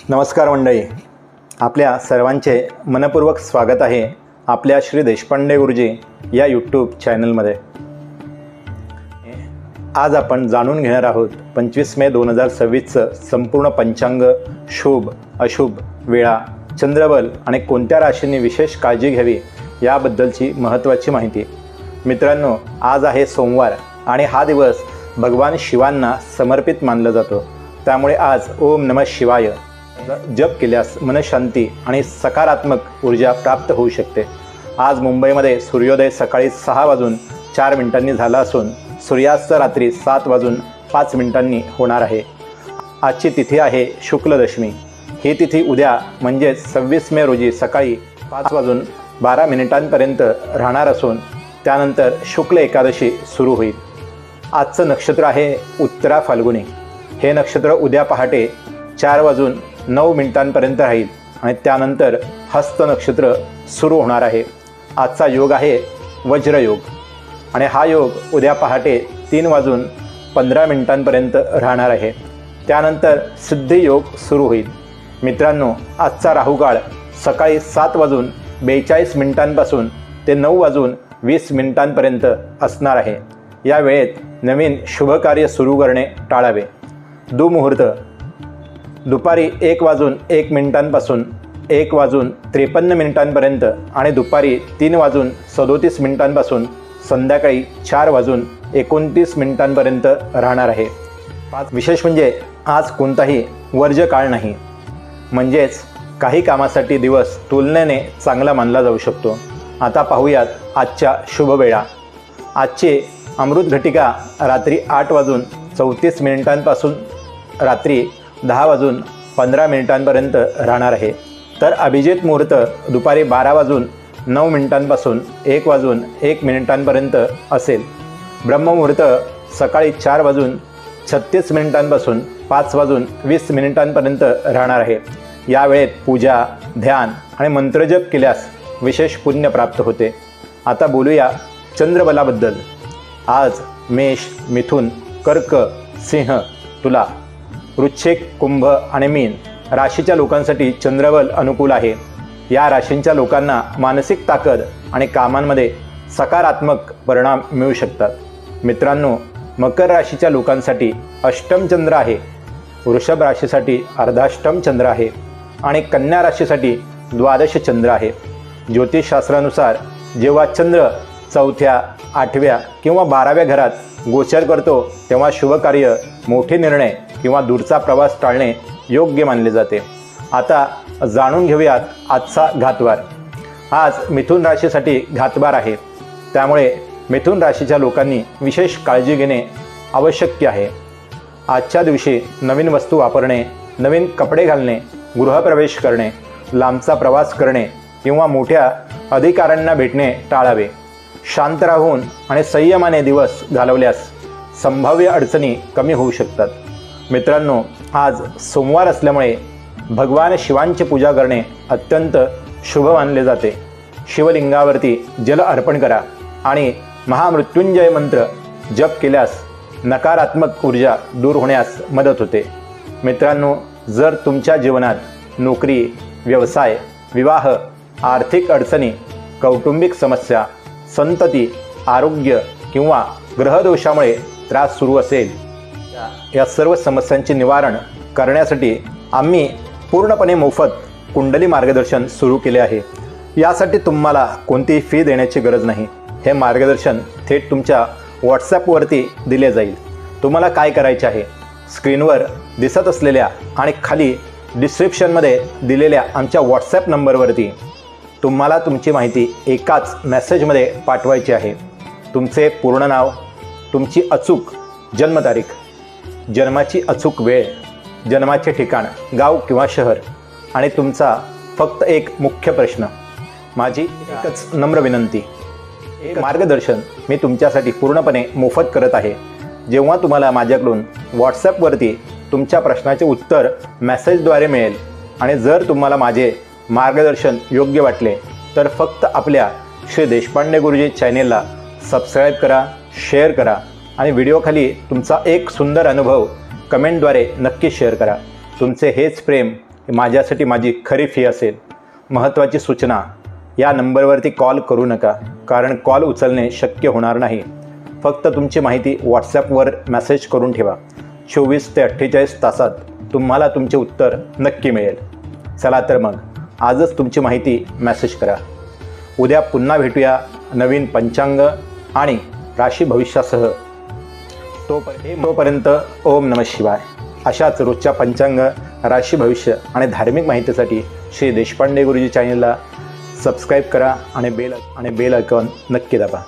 नमस्कार मंडळी, आपल्या सर्वांचे मनपूर्वक स्वागत आहे आपल्या श्री देशपांडे गुरुजी या यूट्यूब चॅनलमध्ये। आज आपण जाणून घेणार आहोत 25 मे 2026चं संपूर्ण पंचांग, शुभ अशुभ वेळा, चंद्रबल आणि कोणत्या राशींनी विशेष काळजी घ्यावी याबद्दलची महत्त्वाची माहिती। मित्रांनो, आज आहे सोमवार आणि हा दिवस भगवान शिवांना समर्पित मानला जातो। त्यामुळे आज ओम नमः शिवाय जप केल्यास मनशांती आणि सकारात्मक ऊर्जा प्राप्त होऊ शकते। आज मुंबईमध्ये सूर्योदय सकाळी 6:04 झाला असून सूर्यास्त रात्री 7:05 होणार आहे। आजची तिथी आहे शुक्लदशमी। ही तिथी उद्या म्हणजे 26 मे रोजी सकाळी 5:12 राहणार असून त्यानंतर शुक्ल एकादशी सुरू होईल। आजचं नक्षत्र आहे उत्तरा फाल्गुनी। हे नक्षत्र उद्या पहाटे 4:09 राहील आणि त्यानंतर हस्त नक्षत्र सुरू होणार आहे। आजचा योग आहे वज्रयोग आणि हा योग उद्या पहाटे 3:15 राहणार आहे। त्यानंतर सिद्धी योग सुरू होईल। मित्रांनो, आजचा राहुकाळ सकाळी 7:42 पासून ते 9:20 असणार आहे। या वेळेत नवीन शुभकार्य सुरू करणे टाळावे। दुमुहूर्त दुपारी 1:01 पासून 1:53 आणि दुपारी 3:37 पासून संध्याकाळी 4:29 राहणार आहे। विशेष म्हणजे आज कोणताही वर्ज्य काळ नाही, म्हणजेच काही कामासाठी दिवस तुलनेने चांगला मानला जाऊ शकतो। आता पाहूयात आजच्या शुभ वेळा। आजची अमृत घटिका रात्री 8:34 पासून रात्री 10:15 राहणार आहे। तर अभिजित मुहूर्त दुपारी 12:09 पासून 1:01 असेल। ब्रह्ममुहूर्त सकाळी 4:36 पासून 5:20 राहणार आहे। या वेळेत पूजा, ध्यान आणि मंत्रजप केल्यास विशेष पुण्य प्राप्त होते। आता बोलूया चंद्रबलाबद्दल। आज मेष, मिथुन, कर्क, सिंह, तुला, वृश्चिक, कुंभ आणि मीन राशीच्या लोकांसाठी चंद्रबल अनुकूल आहे। या राशींच्या लोकांना मानसिक ताकद आणि कामांमध्ये सकारात्मक परिणाम मिळू शकतात। मित्रांनो, मकर राशीच्या लोकांसाठी अष्टम चंद्र आहे, वृषभ राशीसाठी अर्धाष्टम चंद्र आहे आणि कन्या राशीसाठी द्वादश चंद्र आहे। ज्योतिषशास्त्रानुसार जेव्हा चंद्र 4थ्या, 8व्या किंवा 12व्या घरात गोचर करतो तेव्हा शुभकार्य, मोठे निर्णय किंवा दूरचा प्रवास टाळणे योग्य मानले जाते। आता जाणून घेऊयात आजचा घातवार। आज मिथुन राशीसाठी घातवार आहे, त्यामुळे मिथुन राशीच्या लोकांनी विशेष काळजी घेणे आवश्यक आहे। आजच्या दिवशी नवीन वस्तू वापरणे, नवीन कपडे घालणे, गृहप्रवेश करणे, लांबचा प्रवास करणे किंवा मोठ्या अधिकाऱ्यांना भेटणे टाळावे। शांत राहून आणि संयमाने दिवस घालवल्यास संभाव्य अडचणी कमी होऊ शकतात। मित्रांनो, आज सोमवार असल्यामुळे भगवान शिवांची पूजा करणे अत्यंत शुभ मानले जाते। शिवलिंगावरती जल अर्पण करा आणि महामृत्युंजय मंत्र जप केल्यास नकारात्मक ऊर्जा दूर होण्यास मदत होते। मित्रांनो, जर तुमच्या जीवनात नोकरी, व्यवसाय, विवाह, आर्थिक अडचणी, कौटुंबिक समस्या, संतती, आरोग्य किंवा ग्रहदोषामुळे त्रास सुरू असेल, या सर्व समस्यांचे निवारण करण्यासाठी आम्ही पूर्णपणे मोफत कुंडली मार्गदर्शन सुरू केले आहे। यासाठी तुम्हाला कोणतीही फी देण्याची गरज नाही। हे मार्गदर्शन थेट तुमच्या व्हॉट्सॲपवरती दिले जाईल। तुम्हाला काय करायचे आहे, स्क्रीनवर दिसत असलेल्या आणि खाली डिस्क्रिप्शनमध्ये दिलेल्या आमच्या व्हॉट्सॲप नंबरवरती तुम्हाला तुमची माहिती एकाच मेसेजमध्ये पाठवायची आहे। तुमचे पूर्ण नाव, तुमची अचूक जन्मतारीख, जन्माची अचूक वेळ, जन्माचे ठिकाण, गाव किंवा शहर आणि तुमचा फक्त एक मुख्य प्रश्न। माझी एकच नम्र विनंती, एक मार्गदर्शन मी तुमच्यासाठी पूर्णपणे मोफत करत आहे। जेव्हा तुम्हाला माझ्याकडून व्हॉट्सॲपवरती तुमच्या प्रश्नाचे उत्तर मेसेजद्वारे मिळेल आणि जर तुम्हाला माझे मार्गदर्शन योग्य वाटले तर फक्त आपल्या श्री देशपांडे गुरुजी चॅनेलला सबस्क्राईब करा, शेअर करा आणि व्हिडिओखाली तुमचा एक सुंदर अनुभव कमेंटद्वारे नक्की शेअर करा। तुमचे हेच प्रेम माझ्यासाठी माझी खरी फी असेल. महत्त्वाची सूचना, या नंबरवरती कॉल करू नका, कारण कॉल उचलणे शक्य होणार नाही. फक्त तुमची माहिती व्हॉट्सॲपवर मेसेज करून ठेवा. 24 ते 48 तासात तुम्हाला तुमचे उत्तर नक्की मिळेल. चला तर मग आजच तुमची माहिती मेसेज करा. उद्या पुन्हा भेटूया नवीन पंचांग आणि राशी भविष्यासह. तोपर्यंत ओम नमः शिवाय. अशाच रोजच्या पंचांग, राशी भविष्य आणि धार्मिक माहितीसाठी श्री देशपांडे गुरुजी चॅनलला सबस्क्राईब करा आणि बेल आयकॉन नक्की दाबा.